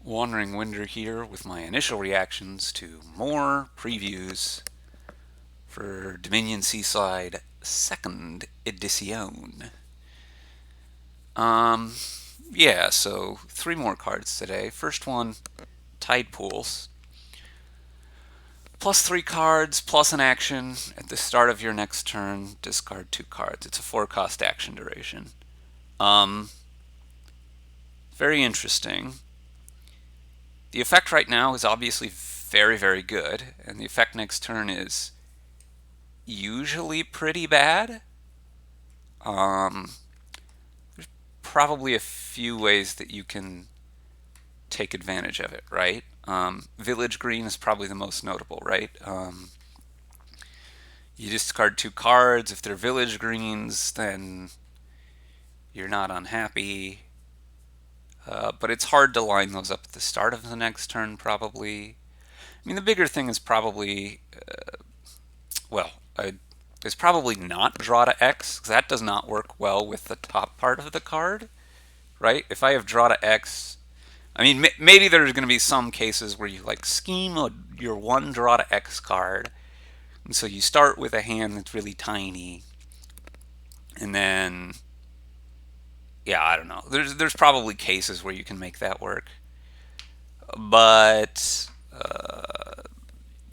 Wandering Winder here with my initial reactions to more previews for Dominion Seaside second edition. Um, yeah, so three more cards today. First one, Tide Pools. Plus three cards, plus an action. At the start of your next turn, discard two cards. It's a 4 cost action duration. Um, Very interesting. The effect right now is obviously very, very good, and the effect next turn is usually pretty bad. Um, Probably a few ways that you can take advantage of it, right? Village Green is probably the most notable, right? You discard two cards. If they're Village Greens, then you're not unhappy. But it's hard to line those up at the start of the next turn, probably. I mean, the bigger thing is probably, well, is probably not draw to X, because that does not work well with the top part of the card, right? If I have draw to X, I mean, maybe there's going to be some cases where you like scheme your one draw to X card, and so you start with a hand that's really tiny, and then, yeah, I don't know. There's probably cases where you can make that work, but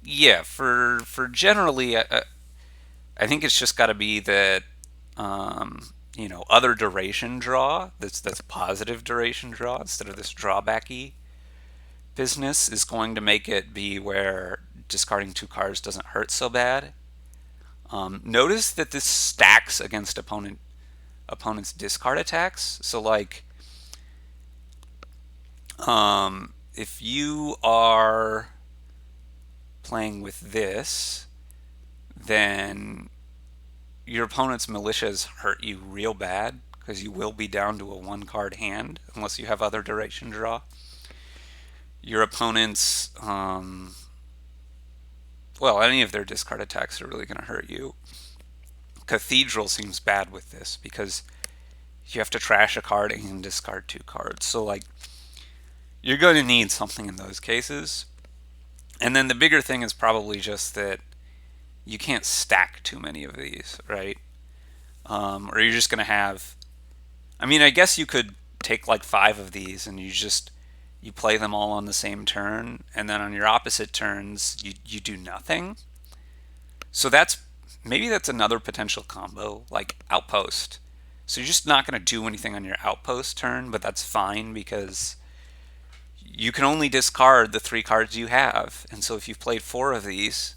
yeah, for generally, I think it's just got to be that other duration draw that's positive duration draw instead of this drawbacky business is going to make it be where discarding two cards doesn't hurt so bad. Notice that this stacks against opponent's discard attacks. So like, if you are playing with this, then your opponent's militias hurt you real bad because you will be down to a 1 card hand unless you have other duration draw. Your opponent's, well, any of their discard attacks are really going to hurt you. Cathedral seems bad with this because you have to trash a card and discard two cards. So, like, you're going to need something in those cases. And then the bigger thing is probably just that you can't stack too many of these, right? Or you're just going to have. I mean, I guess you could take like 5 of these and you play them all on the same turn, and then on your opposite turns you do nothing. So maybe that's another potential combo, like Outpost. So you're just not going to do anything on your Outpost turn, but that's fine because you can only discard the 3 cards you have. And so if you've played 4 of these,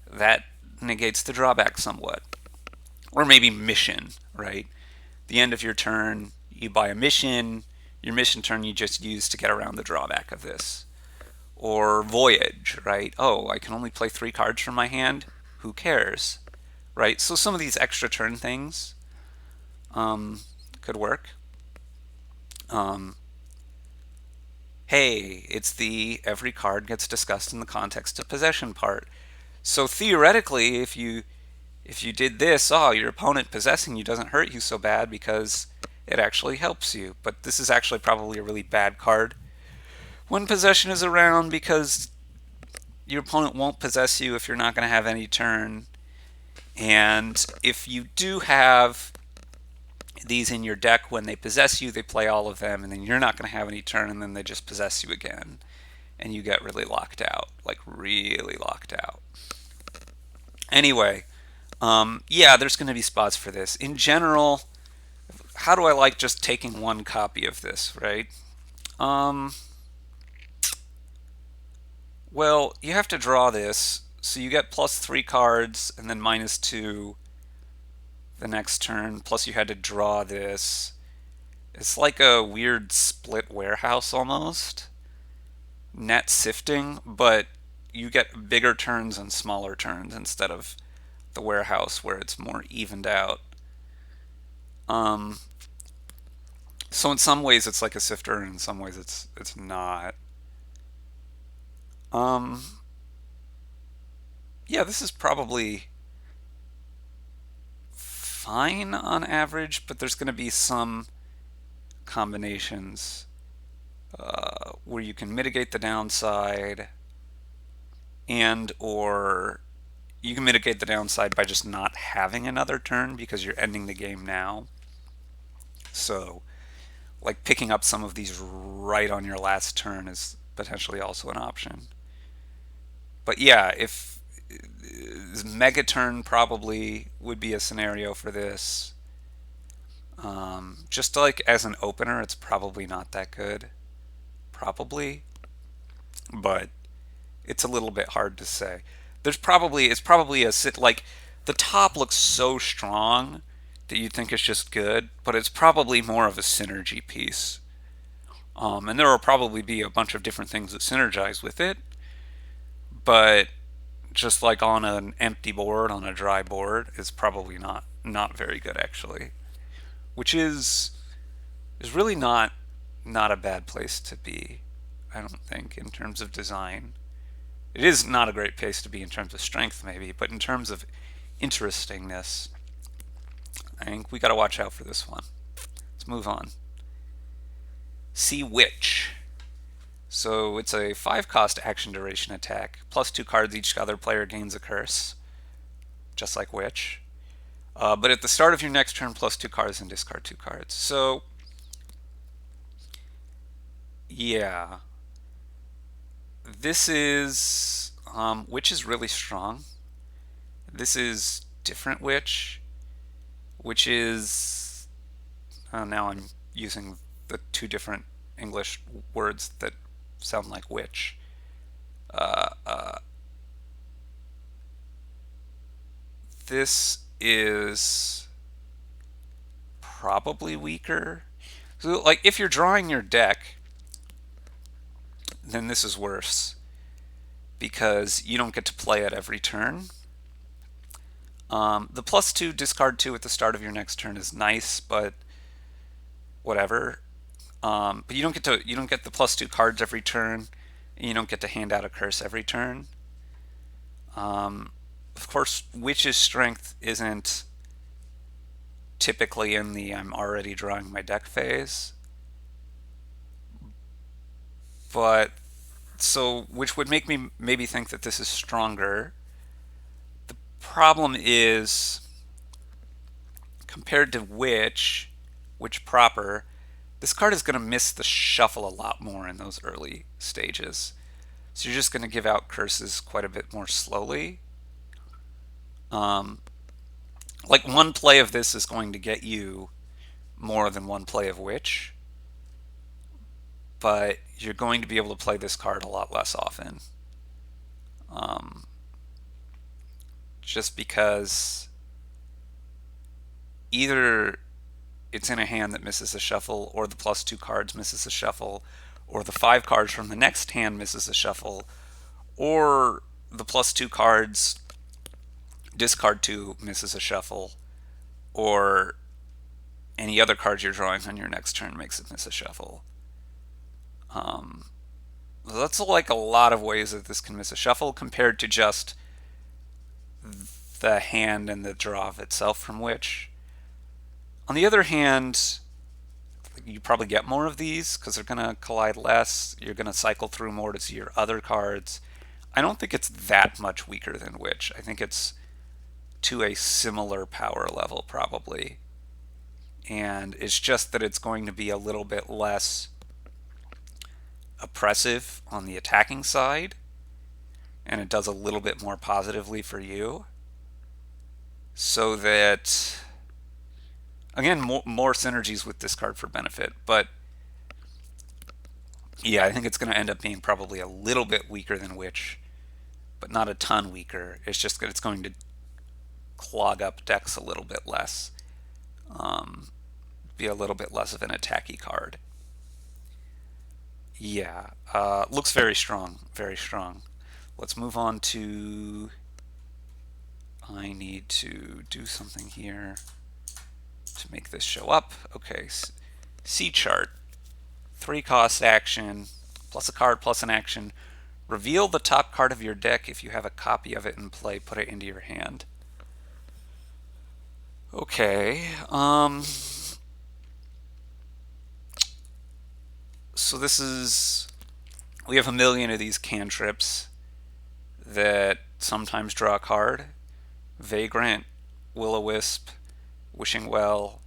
that negates the drawback somewhat. Or maybe Mission, right? The end of your turn, you buy a mission. Your mission turn you just use to get around the drawback of this. Or Voyage, right? Oh, I can only play 3 cards from my hand. Who cares, right? So some of these extra turn things could work. Hey, it's the every card gets discussed in the context of possession part. So theoretically, if you did this, oh, your opponent possessing you doesn't hurt you so bad because it actually helps you. But this is actually probably a really bad card when possession is around because your opponent won't possess you if you're not going to have any turn. And if you do have these in your deck, when they possess you, they play all of them, and then you're not going to have any turn, and then they just possess you again. And you get really locked out, like really locked out. Anyway, yeah, there's going to be spots for this. In general, how do I like just taking 1 copy of this, right? Well, you have to draw this, so you get plus 3 cards and then -2 the next turn, plus you had to draw this. It's like a weird split warehouse almost. Net sifting, but you get bigger turns and smaller turns instead of the warehouse where it's more evened out. So in some ways it's like a sifter, and in some ways it's not. Um, yeah, this is probably fine on average, but there's going to be some combinations where you can mitigate the downside, and or you can mitigate the downside by just not having another turn because you're ending the game now. So, like picking up some of these right on your last turn is potentially also an option. But yeah, if Mega Turn probably would be a scenario for this. Just like as an opener, it's probably not that good. Probably, but it's a little bit hard to say. It's probably a sit like the top looks so strong that you think it's just good, but it's probably more of a synergy piece. And there will probably be a bunch of different things that synergize with it, but just like on an empty board, on a dry board, is probably not very good actually, which is really not a bad place to be. I don't think in terms of design. It is not a great place to be in terms of strength, maybe, but in terms of interestingness, I think we got to watch out for this one. Let's move on. See Witch. So it's a 5-cost action duration attack. Plus 2 cards, each other player gains a curse, just like Witch. But at the start of your next turn, plus 2 cards and discard 2 cards. So, yeah. This is. Witch is really strong. This is different Witch, which is. Now I'm using the two different English words that sound like witch. Uh, uh, this is probably weaker. So, like, if you're drawing your deck, then this is worse because you don't get to play it every turn. The plus 2 discard 2 at the start of your next turn is nice, but whatever. But you don't get the plus 2 cards every turn, and you don't get to hand out a curse every turn. Of course, Witch's strength isn't typically in the I'm already drawing my deck phase, but so which would make me maybe think that this is stronger. The problem is compared to Witch proper, this card is going to miss the shuffle a lot more in those early stages. So you're just going to give out curses quite a bit more slowly. Like one play of this is going to get you more than one play of Witch, but you're going to be able to play this card a lot less often. Just because either it's in a hand that misses a shuffle, or the plus 2 cards misses a shuffle, or the 5 cards from the next hand misses a shuffle, or the plus 2 cards discard 2 misses a shuffle, or any other cards you're drawing on your next turn makes it miss a shuffle. That's like a lot of ways that this can miss a shuffle compared to just the hand and the draw of itself from Witch. On the other hand, you probably get more of these because they're going to collide less. You're going to cycle through more to see your other cards. I don't think it's that much weaker than Witch. I think it's to a similar power level, probably. And it's just that it's going to be a little bit less oppressive on the attacking side, and it does a little bit more positively for you. So that, again, more synergies with this card for benefit. But yeah, I think it's going to end up being probably a little bit weaker than Witch, but not a ton weaker. It's just that it's going to clog up decks a little bit less, be a little bit less of an attacky card. Yeah, looks very strong, very strong. Let's move on to. I need to do something here to make this show up. Okay, C chart. 3-cost action, plus a card, plus an action. Reveal the top card of your deck. If you have a copy of it in play, put it into your hand. Okay, so this is We have a million of these cantrips that sometimes draw a card. Vagrant, Will-O-Wisp, Wishing Well,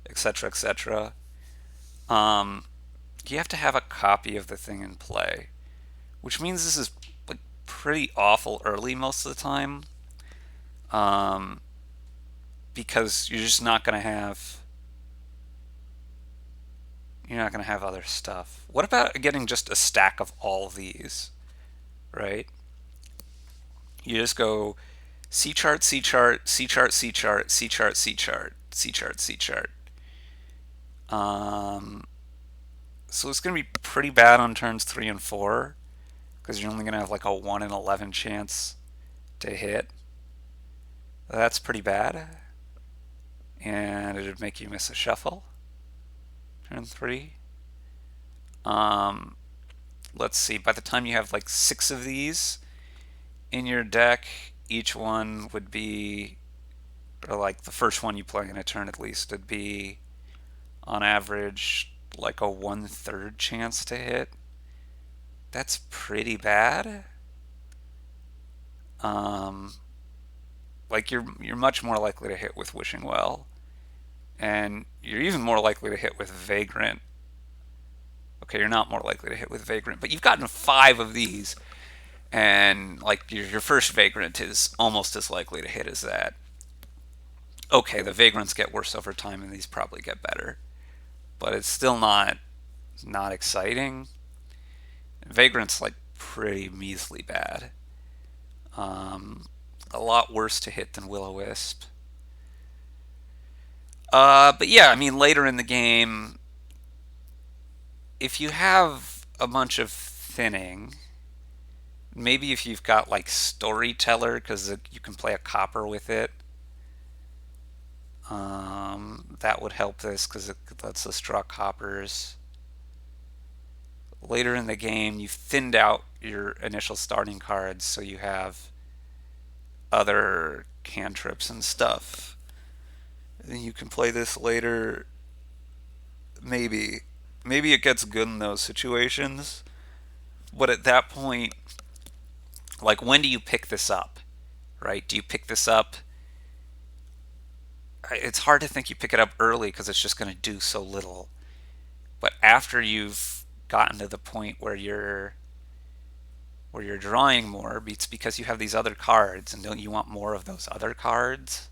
etc., etc. Um, you have to have a copy of the thing in play, which means this is like pretty awful early most of the time, um, because you're not gonna have other stuff. What about getting just a stack of all these, right? You just go C chart, C chart, C chart, C chart, C chart, C chart, C chart, C chart. Um, so it's gonna be pretty bad on turns 3 and 4 because you're only gonna have like a 1 in 11 chance to hit. That's pretty bad, and it would make you miss a shuffle. Turn 3. Um, let's see. By the time you have like 6 of these in your deck, each one would be, or like the first one you play in a turn at least, would be on average like a 1/3 chance to hit. That's pretty bad. Um, like you're much more likely to hit with Wishing Well, and you're even more likely to hit with Vagrant. Okay, you're not more likely to hit with Vagrant, but you've gotten 5 of these, and like your first Vagrant is almost as likely to hit as that. Okay, the Vagrants get worse over time, and these probably get better, but it's still not exciting. Vagrant's like pretty measly bad. Um, a lot worse to hit than Will-O-Wisp. But yeah, I mean, later in the game, if you have a bunch of thinning, maybe if you've got like Storyteller, because you can play a copper with it, that would help this because it lets us draw coppers. Later in the game, you've thinned out your initial starting cards, so you have other cantrips and stuff. And you can play this later. Maybe. Maybe it gets good in those situations. But at that point, like, when do you pick this up? Right? Do you pick this up? It's hard to think you pick it up early because it's just going to do so little. But after you've gotten to the point where you're drawing more, it's because you have these other cards, and don't you want more of those other cards?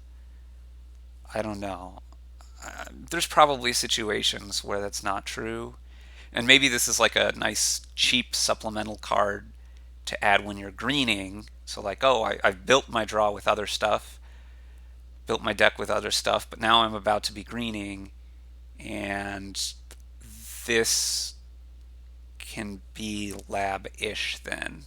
I don't know. There's probably situations where that's not true. And maybe this is like a nice, cheap supplemental card to add when you're greening. So, like, oh, I've built my draw with other stuff, built my deck with other stuff, but now I'm about to be greening, and this can be lab-ish then.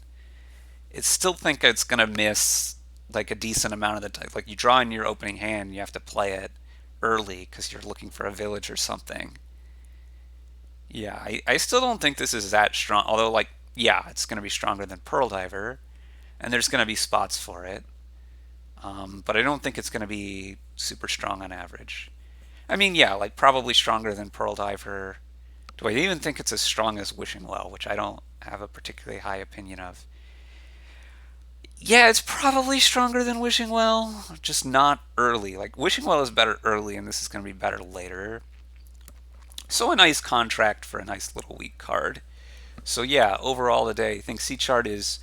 I still think it's going to miss like a decent amount of the time. Like, you draw in your opening hand, you have to play it early because you're looking for a village or something. Yeah, I still don't think this is that strong. Although, like, yeah, it's going to be stronger than Pearl Diver, and there's going to be spots for it. But I don't think it's going to be super strong on average. I mean, yeah, like probably stronger than Pearl Diver. Do I even think it's as strong as Wishing Well, which I don't have a particularly high opinion of? Yeah, it's probably stronger than Wishing Well, just not early. Like, Wishing Well is better early, and this is going to be better later. So a nice contract for a nice little weak card. So yeah, overall today, I think Sea Chart is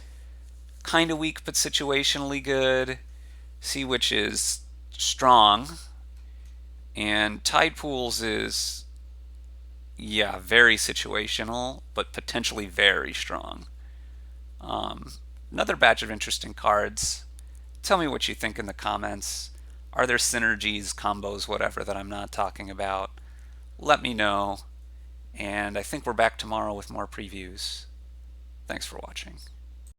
kind of weak but situationally good. Sea Witch is strong, and Tide Pools is, yeah, very situational but potentially very strong. Um, Another batch of interesting cards. Tell me what you think in the comments. Are there synergies, combos, whatever that I'm not talking about? Let me know. And I think we're back tomorrow with more previews. Thanks for watching.